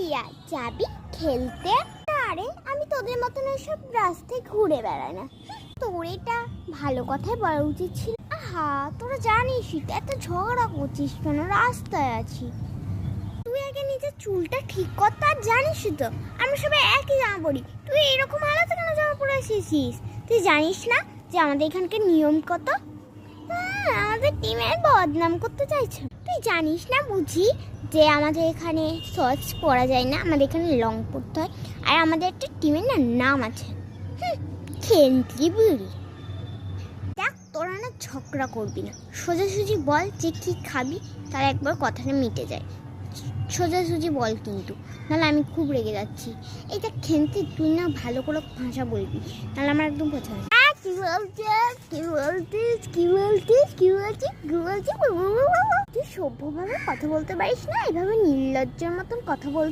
রিয়া যাবি খেলতে? আরে আমি তোদের মতন সব রাস্তায় ঘুরে বেড়াই না। তোর এটা ভালো কথাই বলা উচিত ছিল। আহা, তোরা জানিসই তো এত ঝগড়া করছিস কেন? রাস্তায় আছি। তুই আগে নিজের চুলটা ঠিক কর। তা জানিসই তো আমরা সবাই একই জামা পরি। তুই এরকম হালাতে কেন জামা পরে এসেছিস? তুই জানিস না যে আমাদের এখানকার নিয়ম কত? আমাদের টিমের বদনাম করতে চাইছে। তুই জানিস না বুঝি যে আমাদের এখানে শর্টস পরা যায় না, আমাদের এখানে লং পরতে হয়। আর আমাদের একটা টিমের নাম আছে, খেন্তি বুড়ি। দেখ, তোরা না ঝগড়া করবি না, সোজাসুজি বল যে কি খাবি, তার একবার কথাটা মিটে যায়। সোজাসুজি বল কিন্তু, নাহলে আমি খুব রেগে যাচ্ছি। এটা খেন্তি, তুই না ভালো করে ভাষা বলবি, নাহলে আমার একদম পছন্দ। কি বলছিস কি বলছিস কি বলছিস কি বলছিস কি বলছিস? তুই সভ্যভাবে কথা বলতে পারিস না, এভাবে নির্লজ্জের মতন কথা বল।